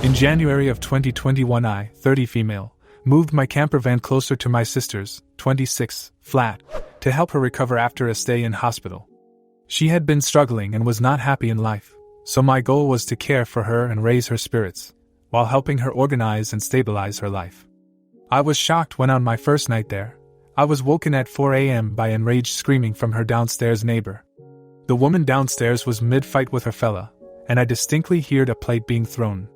In January of 2021 I, 30 female, moved my camper van closer to my sister's, 26, flat, to help her recover after a stay in hospital. She had been struggling and was not happy in life, so my goal was to care for her and raise her spirits, while helping her organize and stabilize her life. I was shocked when on my first night there, I was woken at 4 a.m. by enraged screaming from her downstairs neighbor. The woman downstairs was mid-fight with her fella, and I distinctly heard a plate being thrown.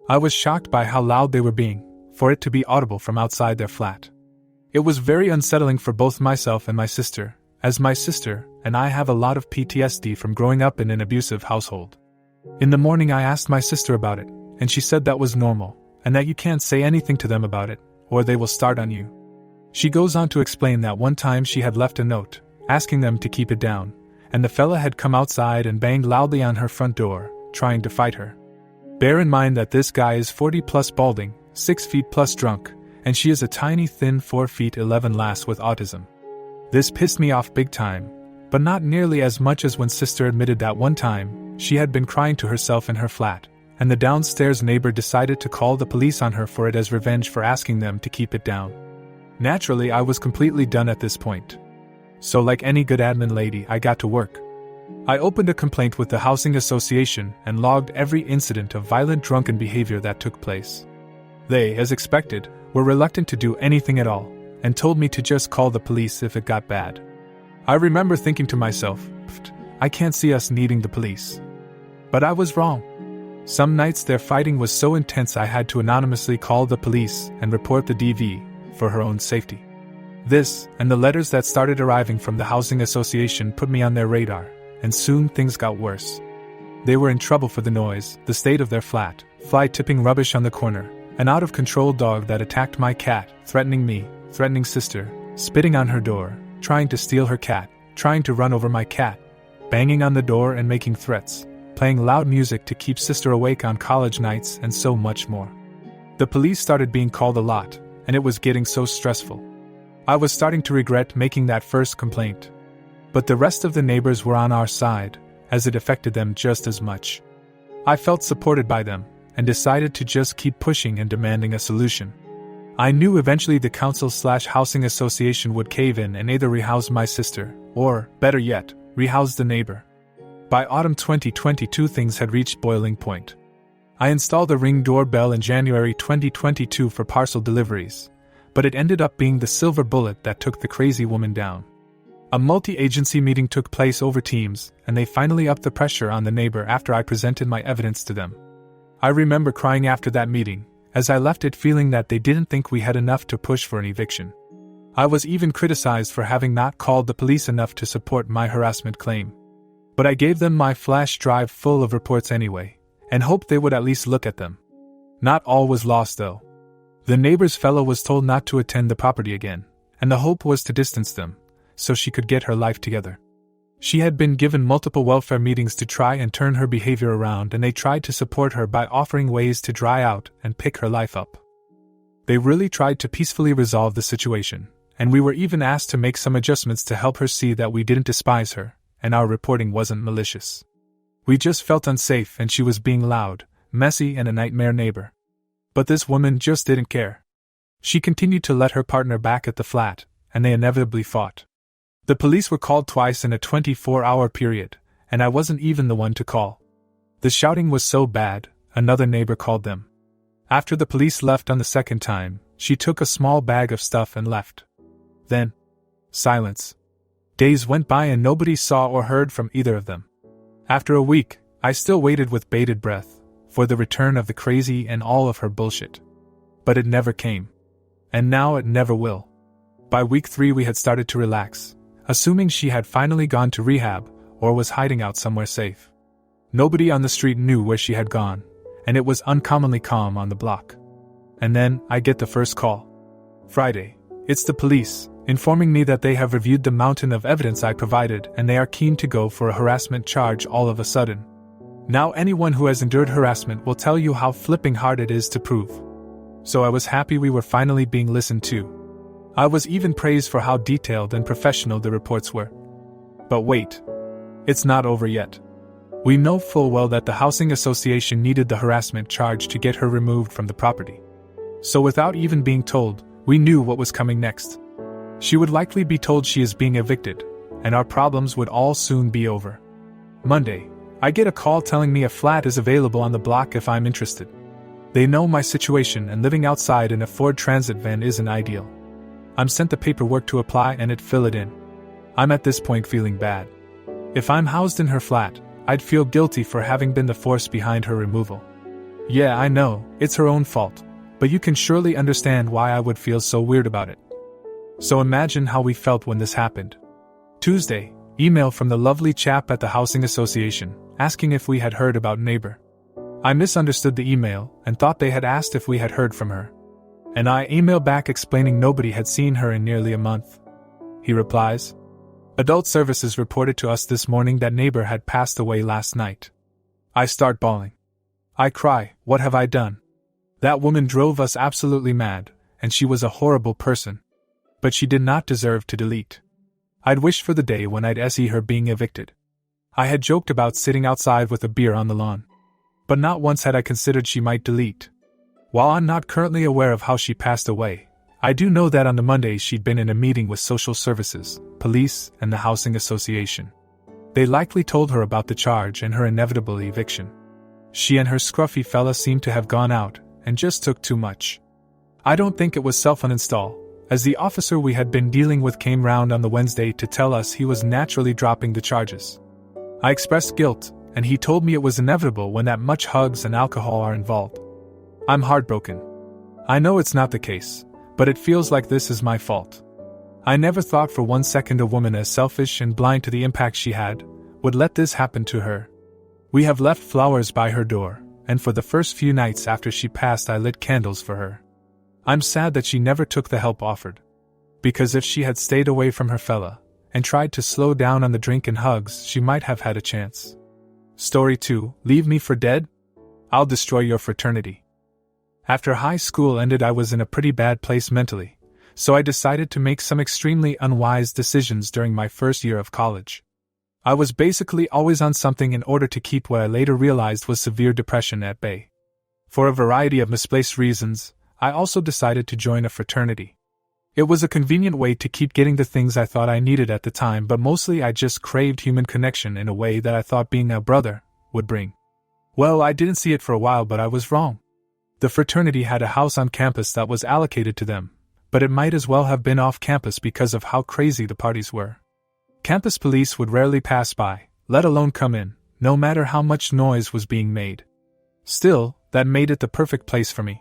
I was shocked by how loud they were being, for it to be audible from outside their flat. It was very unsettling for both myself and my sister, as my sister and I have a lot of PTSD from growing up in an abusive household. In the morning I asked my sister about it, and she said that was normal, and that you can't say anything to them about it, or they will start on you. She goes on to explain that one time she had left a note, asking them to keep it down, and the fella had come outside and banged loudly on her front door, trying to fight her. Bear in mind that this guy is 40 plus balding, 6 feet plus drunk, and she is a tiny thin 4 feet 11 lass with autism. This pissed me off big time, but not nearly as much as when sister admitted that one time, she had been crying to herself in her flat, and the downstairs neighbor decided to call the police on her for it as revenge for asking them to keep it down. Naturally, I was completely done at this point. So like any good admin lady, I got to work. I opened a complaint with the housing association and logged every incident of violent drunken behavior that took place. They, as expected, were reluctant to do anything at all, and told me to just call the police if it got bad. I remember thinking to myself, I can't see us needing the police. But I was wrong. Some nights their fighting was so intense I had to anonymously call the police and report the DV, for her own safety. This, and the letters that started arriving from the housing association put me on their radar, and soon things got worse. They were in trouble for the noise, the state of their flat, fly tipping rubbish on the corner, an out-of-control dog that attacked my cat, threatening me, threatening sister, spitting on her door, trying to steal her cat, trying to run over my cat, banging on the door and making threats, playing loud music to keep sister awake on college nights, and so much more. The police started being called a lot, and it was getting so stressful. I was starting to regret making that first complaint. But the rest of the neighbors were on our side, as it affected them just as much. I felt supported by them, and decided to just keep pushing and demanding a solution. I knew eventually the council/housing association would cave in and either rehouse my sister, or, better yet, rehouse the neighbor. By autumn 2022 things had reached boiling point. I installed a Ring doorbell in January 2022 for parcel deliveries, but it ended up being the silver bullet that took the crazy woman down. A multi-agency meeting took place over Teams, and they finally upped the pressure on the neighbor after I presented my evidence to them. I remember crying after that meeting, as I left it feeling that they didn't think we had enough to push for an eviction. I was even criticized for having not called the police enough to support my harassment claim. But I gave them my flash drive full of reports anyway, and hoped they would at least look at them. Not all was lost though. The neighbor's fellow was told not to attend the property again, and the hope was to distance them, so she could get her life together. She had been given multiple welfare meetings to try and turn her behavior around, and they tried to support her by offering ways to dry out and pick her life up. They really tried to peacefully resolve the situation, and we were even asked to make some adjustments to help her see that we didn't despise her, and our reporting wasn't malicious. We just felt unsafe and she was being loud, messy, and a nightmare neighbor. But this woman just didn't care. She continued to let her partner back at the flat, and they inevitably fought. The police were called twice in a 24-hour period, and I wasn't even the one to call. The shouting was so bad, another neighbor called them. After the police left on the second time, she took a small bag of stuff and left. Then, silence. Days went by and nobody saw or heard from either of them. After a week, I still waited with bated breath for the return of the crazy and all of her bullshit. But it never came. And now it never will. By week 3 we had started to relax, assuming she had finally gone to rehab or was hiding out somewhere safe. Nobody on the street knew where she had gone, and it was uncommonly calm on the block. And then I get the first call. Friday. It's the police, informing me that they have reviewed the mountain of evidence I provided and they are keen to go for a harassment charge all of a sudden. Now anyone who has endured harassment will tell you how flipping hard it is to prove. So I was happy we were finally being listened to. I was even praised for how detailed and professional the reports were. But wait. It's not over yet. We know full well that the housing association needed the harassment charge to get her removed from the property. So without even being told, we knew what was coming next. She would likely be told she is being evicted, and our problems would all soon be over. Monday, I get a call telling me a flat is available on the block if I'm interested. They know my situation, and living outside in a Ford Transit van isn't ideal. I'm sent the paperwork to apply and fill it in. I'm at this point feeling bad. If I'm housed in her flat, I'd feel guilty for having been the force behind her removal. Yeah, I know, it's her own fault, but you can surely understand why I would feel so weird about it. So imagine how we felt when this happened. Tuesday, email from the lovely chap at the housing association, asking if we had heard about neighbor. I misunderstood the email and thought they had asked if we had heard from her. And I email back explaining nobody had seen her in nearly a month. He replies, Adult Services reported to us this morning that neighbor had passed away last night. I start bawling. I cry, what have I done? That woman drove us absolutely mad, and she was a horrible person. But she did not deserve to delete. I'd wished for the day when I'd see her being evicted. I had joked about sitting outside with a beer on the lawn. But not once had I considered she might delete. While I'm not currently aware of how she passed away, I do know that on the Monday she'd been in a meeting with social services, police, and the housing association. They likely told her about the charge and her inevitable eviction. She and her scruffy fella seemed to have gone out, and just took too much. I don't think it was self-uninstall, as the officer we had been dealing with came round on the Wednesday to tell us he was naturally dropping the charges. I expressed guilt, and he told me it was inevitable when that much hugs and alcohol are involved. I'm heartbroken. I know it's not the case, but it feels like this is my fault. I never thought for 1 second a woman as selfish and blind to the impact she had would let this happen to her. We have left flowers by her door, and for the first few nights after she passed I lit candles for her. I'm sad that she never took the help offered. Because if she had stayed away from her fella, and tried to slow down on the drink and hugs, she might have had a chance. Story 2, Leave me for dead? I'll destroy your fraternity. After high school ended I was in a pretty bad place mentally, so I decided to make some extremely unwise decisions during my first year of college. I was basically always on something in order to keep what I later realized was severe depression at bay. For a variety of misplaced reasons, I also decided to join a fraternity. It was a convenient way to keep getting the things I thought I needed at the time, but mostly I just craved human connection in a way that I thought being a brother would bring. Well, I didn't see it for a while, but I was wrong. The fraternity had a house on campus that was allocated to them, but it might as well have been off campus because of how crazy the parties were. Campus police would rarely pass by, let alone come in, no matter how much noise was being made. Still, that made it the perfect place for me.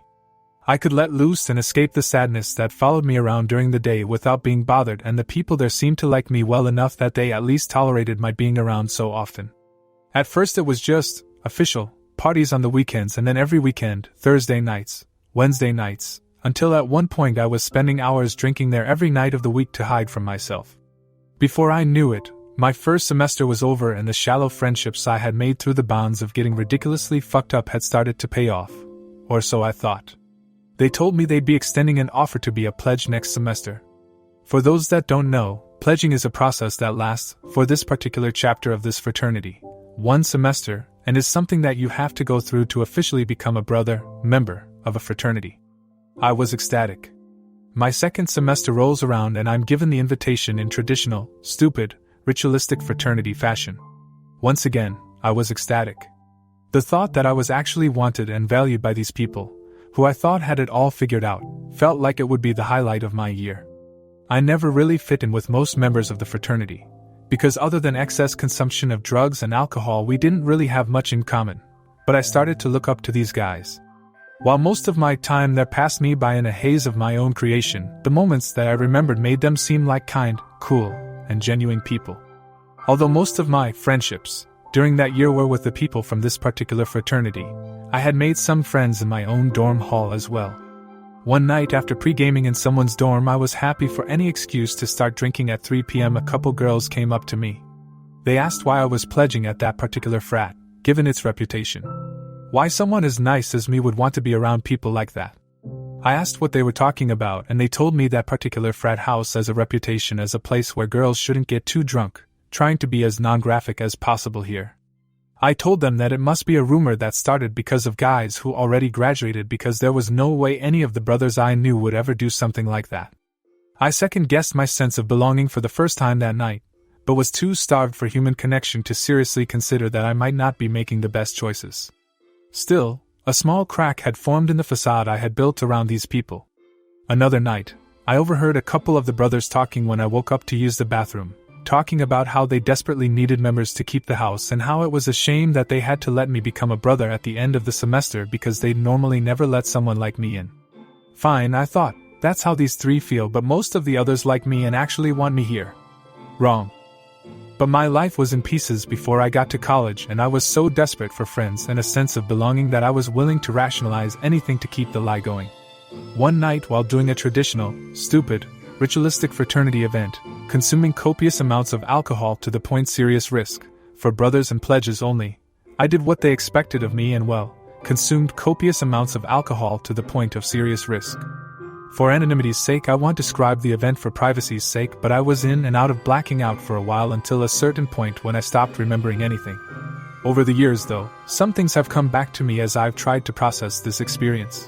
I could let loose and escape the sadness that followed me around during the day without being bothered, and the people there seemed to like me well enough that they at least tolerated my being around so often. At first it was just official parties on the weekends, and then every weekend, Thursday nights, Wednesday nights, until at one point I was spending hours drinking there every night of the week to hide from myself. Before I knew it, my first semester was over and the shallow friendships I had made through the bonds of getting ridiculously fucked up had started to pay off. Or so I thought. They told me they'd be extending an offer to be a pledge next semester. For those that don't know, pledging is a process that lasts, for this particular chapter of this fraternity, 1 semester, and is something that you have to go through to officially become a member of a fraternity. I was ecstatic. My second semester rolls around and I'm given the invitation in traditional, stupid, ritualistic fraternity fashion. Once again, I was ecstatic. The thought that I was actually wanted and valued by these people, who I thought had it all figured out, felt like it would be the highlight of my year. I never really fit in with most members of the fraternity, because other than excess consumption of drugs and alcohol we didn't really have much in common, but I started to look up to these guys. While most of my time there passed me by in a haze of my own creation, the moments that I remembered made them seem like kind, cool, and genuine people. Although most of my friendships during that year were with the people from this particular fraternity, I had made some friends in my own dorm hall as well. One night after pre-gaming in someone's dorm, I was happy for any excuse to start drinking at 3 p.m. A couple girls came up to me. They asked why I was pledging at that particular frat, given its reputation. Why someone as nice as me would want to be around people like that. I asked what they were talking about, and they told me that particular frat house has a reputation as a place where girls shouldn't get too drunk, trying to be as non-graphic as possible here. I told them that it must be a rumor that started because of guys who already graduated, because there was no way any of the brothers I knew would ever do something like that. I second-guessed my sense of belonging for the first time that night, but was too starved for human connection to seriously consider that I might not be making the best choices. Still, a small crack had formed in the facade I had built around these people. Another night, I overheard a couple of the brothers talking when I woke up to use the bathroom, talking about how they desperately needed members to keep the house and how it was a shame that they had to let me become a brother at the end of the semester because they'd normally never let someone like me in. Fine, I thought, that's how these three feel, but most of the others like me and actually want me here. Wrong. But my life was in pieces before I got to college, and I was so desperate for friends and a sense of belonging that I was willing to rationalize anything to keep the lie going. One night, while doing a traditional, stupid, ritualistic fraternity event, consuming copious amounts of alcohol to the point serious risk, for brothers and pledges only, I did what they expected of me and, well, consumed copious amounts of alcohol to the point of serious risk. For anonymity's sake, I won't describe the event for privacy's sake, but I was in and out of blacking out for a while until a certain point when I stopped remembering anything. Over the years, though, some things have come back to me as I've tried to process this experience.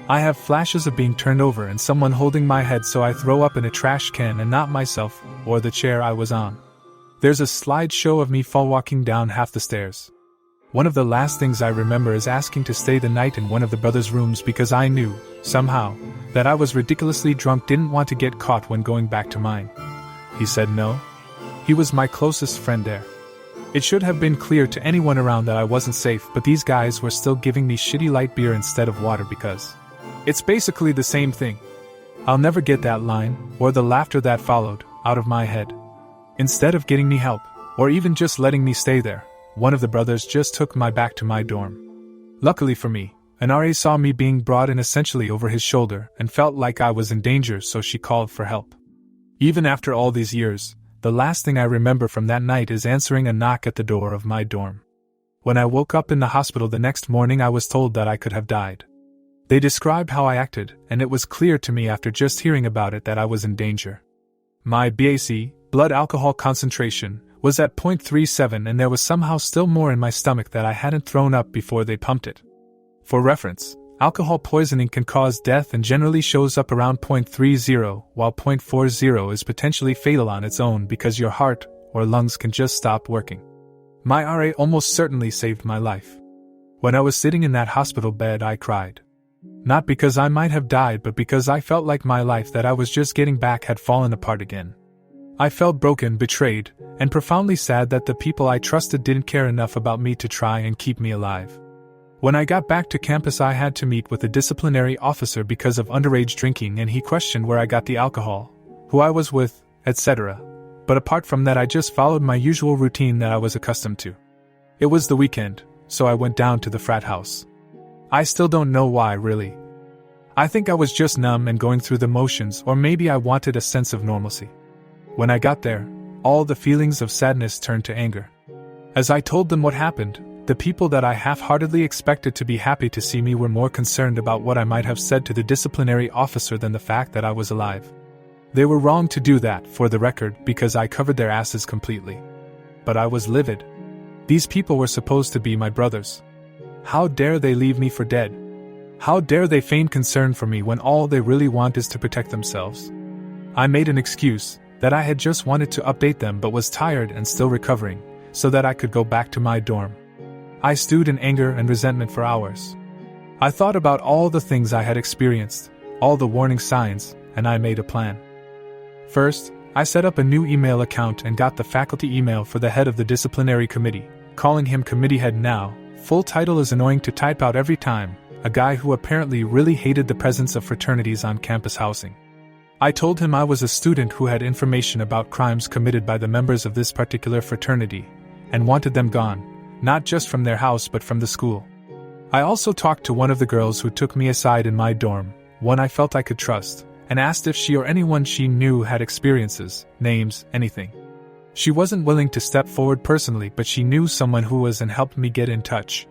I have flashes of being turned over and someone holding my head so I throw up in a trash can and not myself or the chair I was on. There's a slideshow of me fall walking down half the stairs. One of the last things I remember is asking to stay the night in one of the brothers' rooms because I knew, somehow, that I was ridiculously drunk, didn't want to get caught when going back to mine. He said no. He was my closest friend there. It should have been clear to anyone around that I wasn't safe, but these guys were still giving me shitty light beer instead of water because it's basically the same thing. I'll never get that line, or the laughter that followed, out of my head. Instead of getting me help, or even just letting me stay there, one of the brothers just took me back to my dorm. Luckily for me, an RA saw me being brought in essentially over his shoulder and felt like I was in danger, so she called for help. Even after all these years, the last thing I remember from that night is answering a knock at the door of my dorm. When I woke up in the hospital the next morning, I was told that I could have died. They described how I acted, and it was clear to me after just hearing about it that I was in danger. My BAC, blood alcohol concentration, was at 0.37, and there was somehow still more in my stomach that I hadn't thrown up before they pumped it. For reference, alcohol poisoning can cause death and generally shows up around 0.30, while 0.40 is potentially fatal on its own because your heart or lungs can just stop working. My RA almost certainly saved my life. When I was sitting in that hospital bed, I cried. Not because I might have died, but because I felt like my life that I was just getting back had fallen apart again. I felt broken, betrayed, and profoundly sad that the people I trusted didn't care enough about me to try and keep me alive. When I got back to campus, I had to meet with a disciplinary officer because of underage drinking, and he questioned where I got the alcohol, who I was with, etc. But apart from that, I just followed my usual routine that I was accustomed to. It was the weekend, so I went down to the frat house. I still don't know why, really. I think I was just numb and going through the motions, or maybe I wanted a sense of normalcy. When I got there, all the feelings of sadness turned to anger. As I told them what happened, the people that I half-heartedly expected to be happy to see me were more concerned about what I might have said to the disciplinary officer than the fact that I was alive. They were wrong to do that, for the record, because I covered their asses completely. But I was livid. These people were supposed to be my brothers. How dare they leave me for dead? How dare they feign concern for me when all they really want is to protect themselves? I made an excuse, that I had just wanted to update them but was tired and still recovering, so that I could go back to my dorm. I stewed in anger and resentment for hours. I thought about all the things I had experienced, all the warning signs, and I made a plan. First, I set up a new email account and got the faculty email for the head of the disciplinary committee, calling him committee head now. Full title is annoying to type out every time, a guy who apparently really hated the presence of fraternities on campus housing. I told him I was a student who had information about crimes committed by the members of this particular fraternity, and wanted them gone, not just from their house but from the school. I also talked to one of the girls who took me aside in my dorm, one I felt I could trust, and asked if she or anyone she knew had experiences, names, anything. She wasn't willing to step forward personally, but she knew someone who was and helped me get in touch.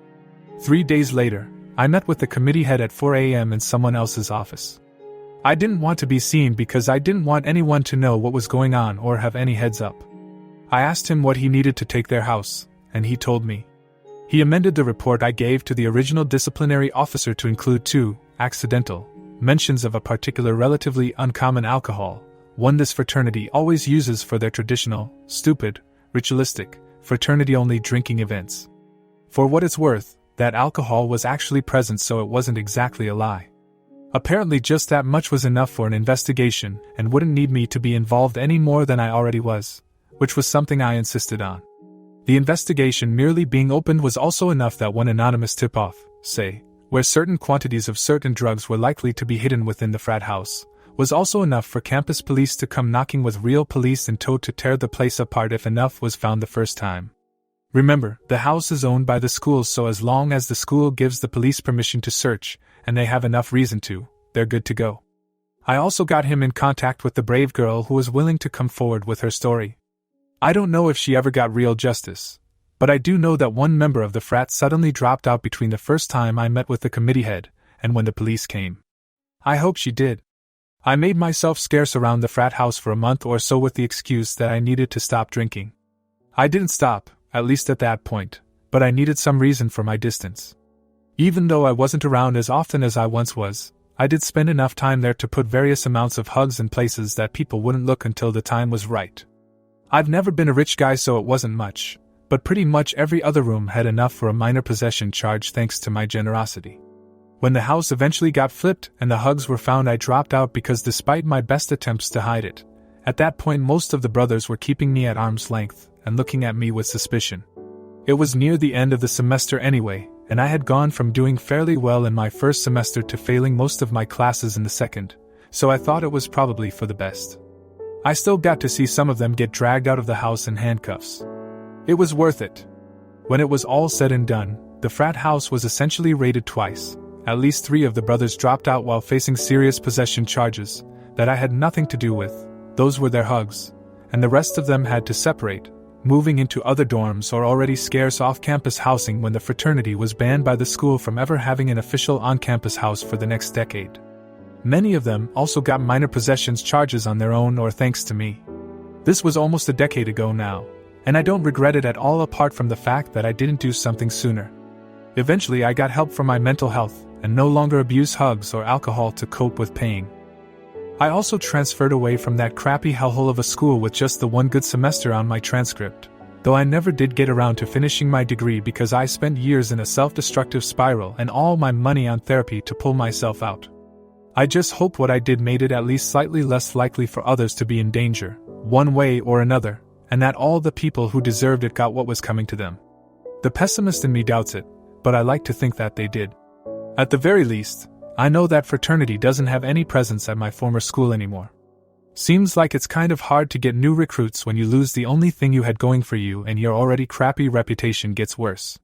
3 days later, I met with the committee head at 4 a.m. in someone else's office. I didn't want to be seen because I didn't want anyone to know what was going on or have any heads up. I asked him what he needed to take their house, and he told me. He amended the report I gave to the original disciplinary officer to include 2 accidental mentions of a particular relatively uncommon alcohol, one this fraternity always uses for their traditional, stupid, ritualistic, fraternity-only drinking events. For what it's worth, that alcohol was actually present, so it wasn't exactly a lie. Apparently just that much was enough for an investigation and wouldn't need me to be involved any more than I already was, which was something I insisted on. The investigation merely being opened was also enough that one anonymous tip-off, say, where certain quantities of certain drugs were likely to be hidden within the frat house, was also enough for campus police to come knocking with real police in tow to tear the place apart if enough was found the first time. Remember, the house is owned by the school, so as long as the school gives the police permission to search, and they have enough reason to, they're good to go. I also got him in contact with the brave girl who was willing to come forward with her story. I don't know if she ever got real justice, but I do know that one member of the frat suddenly dropped out between the first time I met with the committee head and when the police came. I hope she did. I made myself scarce around the frat house for a month or so with the excuse that I needed to stop drinking. I didn't stop, at least at that point, but I needed some reason for my distance. Even though I wasn't around as often as I once was, I did spend enough time there to put various amounts of hugs in places that people wouldn't look until the time was right. I've never been a rich guy, so it wasn't much, but pretty much every other room had enough for a minor possession charge thanks to my generosity. When the house eventually got flipped and the hugs were found, I dropped out because despite my best attempts to hide it, at that point most of the brothers were keeping me at arm's length and looking at me with suspicion. It was near the end of the semester anyway, and I had gone from doing fairly well in my first semester to failing most of my classes in the second, so I thought it was probably for the best. I still got to see some of them get dragged out of the house in handcuffs. It was worth it. When it was all said and done, the frat house was essentially raided twice. At least 3 of the brothers dropped out while facing serious possession charges that I had nothing to do with. Those were their hugs, and the rest of them had to separate, moving into other dorms or already scarce off-campus housing when the fraternity was banned by the school from ever having an official on-campus house for the next decade. Many of them also got minor possessions charges on their own or thanks to me. This was almost a decade ago now, and I don't regret it at all apart from the fact that I didn't do something sooner. Eventually I got help for my mental health and no longer abuse hugs or alcohol to cope with pain. I also transferred away from that crappy hellhole of a school with just the one good semester on my transcript, though I never did get around to finishing my degree because I spent years in a self-destructive spiral and all my money on therapy to pull myself out. I just hope what I did made it at least slightly less likely for others to be in danger, one way or another, and that all the people who deserved it got what was coming to them. The pessimist in me doubts it, but I like to think that they did. At the very least, I know that fraternity doesn't have any presence at my former school anymore. Seems like it's kind of hard to get new recruits when you lose the only thing you had going for you and your already crappy reputation gets worse.